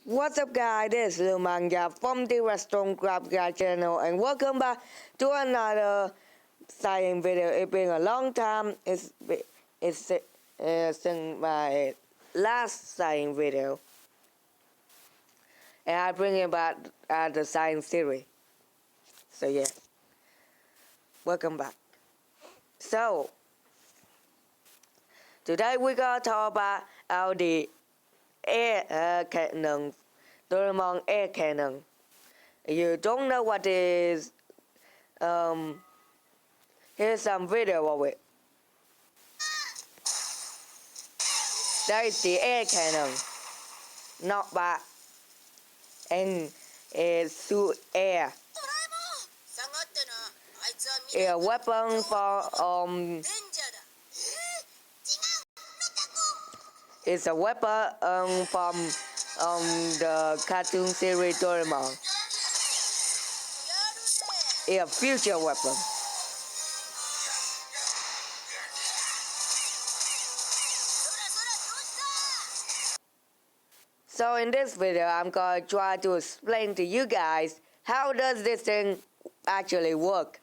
What's up guys, this is Lil Manga from the Restaurant Grab Guy channel and welcome back to another science video. It's been a long time, it's since my last science video. And I bring it back at the science series. So yeah, welcome back. So, today we're gonna talk about the air cannon, doraemon air cannon. You don't know what it is, here's some video of it. That is the air cannon, not bad, and it shoots air. It's a weapon for It's a weapon from the cartoon series Doraemon. It's a future weapon. So in this video, I'm gonna try to explain to you guys how does this thing actually work.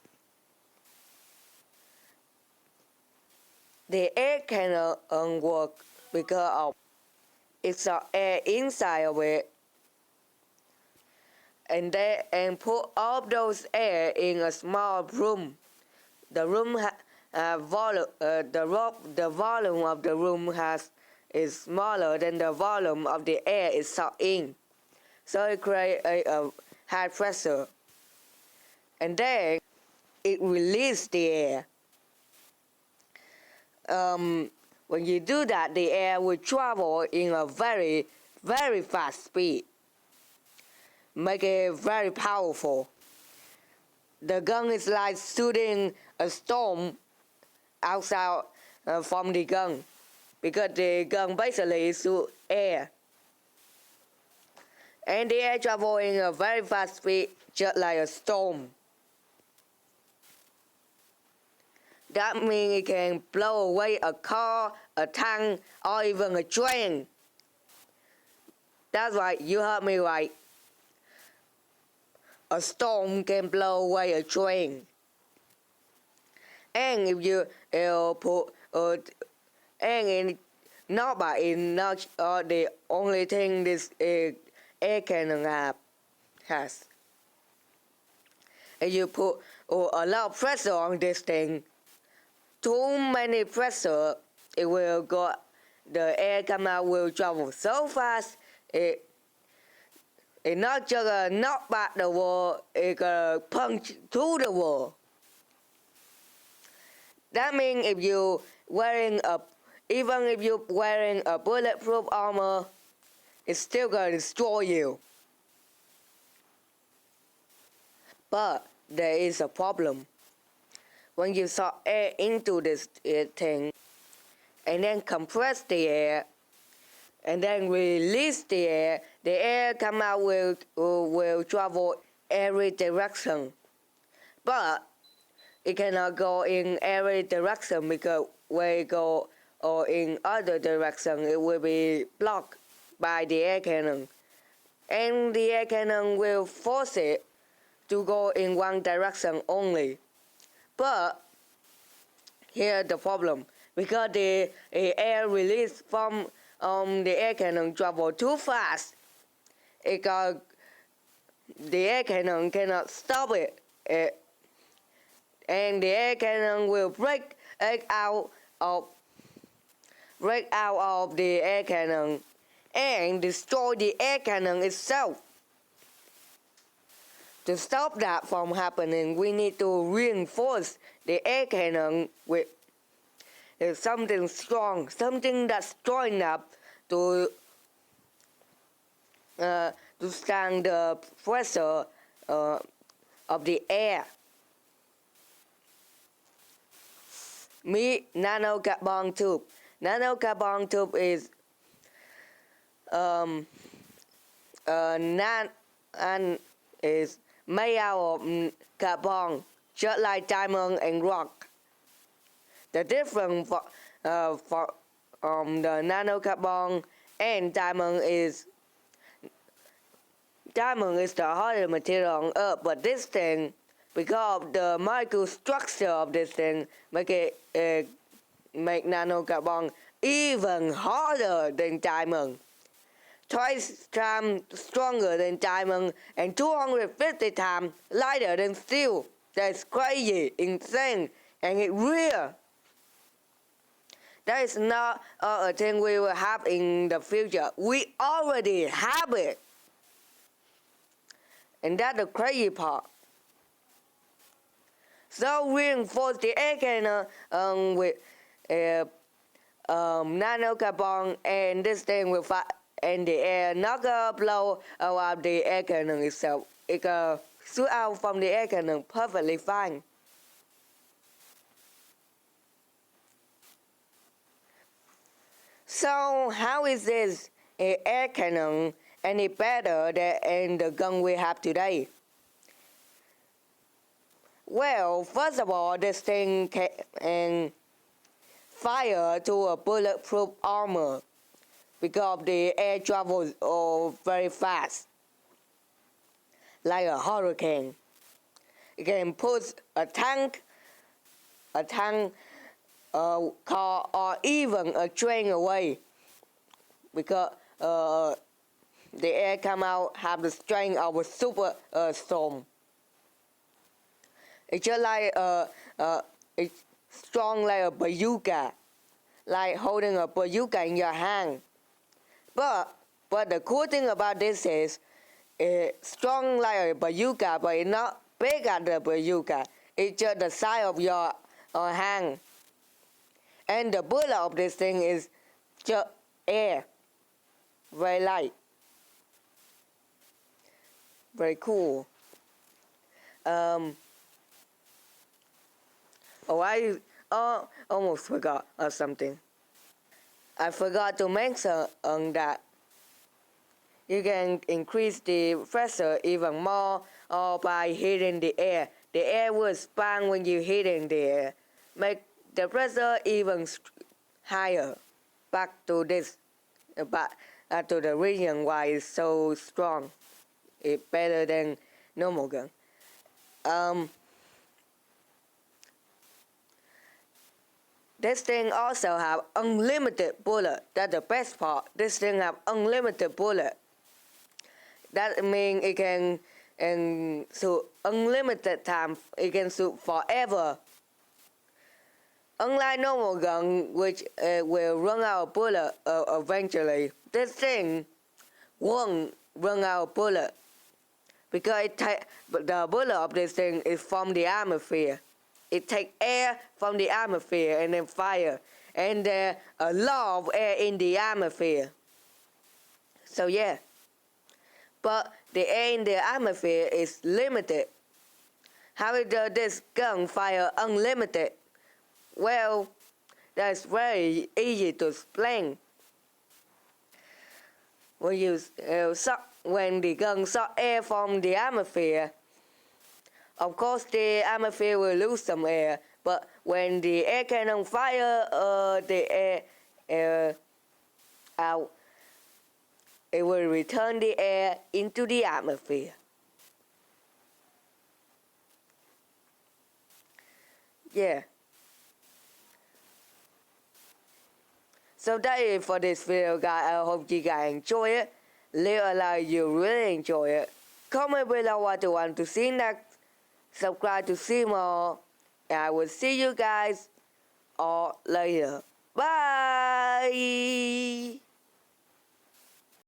The air cannon works because of it's the air inside of it, and put all those air in a small room. The room the volume of the room is smaller than the volume of the air is sucked in, so it creates a high pressure, and then it releases the air. When you do that, the air will travel in a very, very fast speed, make it very powerful. The gun is like shooting a storm outside from the gun, because the gun basically shoots air. And the air travels in a very fast speed, just like a storm. That means it can blow away a car, a tank, or even a train. That's right, you heard me right. A storm can blow away a train. And if you put and not the only thing this air cannon has. If you put a lot of pressure on this thing, too many pressure, it will go. The air come out will travel so fast. It not just knock back the wall. It gonna punch through the wall. That means if you even if you're wearing a bulletproof armor, it's still gonna destroy you. But there is a problem. When you suck air into this thing, and then compress the air, and then release the air come out will travel every direction. But it cannot go in every direction, because when it go or in other direction, it will be blocked by the air cannon. And the air cannon will force it to go in one direction only. But here's the problem, because the air released from the air cannon travel too fast. The air cannon cannot stop it, and the air cannon will break out of the air cannon and destroy the air cannon itself. To stop that from happening, we need to reinforce the air cannon with something strong, something that's strong enough to stand the pressure of the air. Nanocarbon tube. Nanocarbon tube is is made out of carbon, just like diamond and rock. The difference for the nanocarbon and diamond is diamond is the hardest material on Earth, but this thing, because of the molecule structure of this thing, make nanocarbon even harder than diamond. Twice times stronger than diamond and 250 times lighter than steel. That's crazy, insane, and it's real. That is not a thing we will have in the future. We already have it. And that's the crazy part. So reinforce the air cannon with nanocarbon, and this thing will fire in the air, not blow around the air cannon itself. It can shoot out from the air cannon perfectly fine. So how is this air cannon any better than the gun we have today? Well, first of all, this thing can fire to a bulletproof armor because the air travels very fast, like a hurricane. It can push a tank, car, or even a train away because the air come out have the strength of a super storm. It's just like it's strong like a bazooka, like holding a bazooka in your hand. But the cool thing about this is it's strong like a bazooka, but it's not big as the bazooka. It's just the size of your hand. And the bullet of this thing is just air, very light, very cool. I almost forgot something. I forgot to mention that you can increase the pressure even more by heating the air. The air will expand when you heat in the air, make the pressure even higher. Back to this, back to the reason why it's so strong. It's better than normal gun. This thing also have unlimited bullet. That's the best part. This thing have unlimited bullet. That means it can shoot unlimited time. It can shoot forever. Unlike normal gun, which will run out of bullet eventually, this thing won't run out of bullet because the bullet of this thing is from the atmosphere. It takes air from the atmosphere and then fire, and there's a lot of air in the atmosphere. So yeah, but the air in the atmosphere is limited. How does this gun fire unlimited? Well, that's very easy to explain. When the gun suck air from the atmosphere, of course the atmosphere will lose some air. But when the air cannon fire the air out, it will return the air into the atmosphere. Yeah. So that is for this video, guys. I hope you guys enjoy it. Leave a like if you really enjoy it. Comment below what you want to see next. Subscribe to see more. And I will see you guys all later. Bye.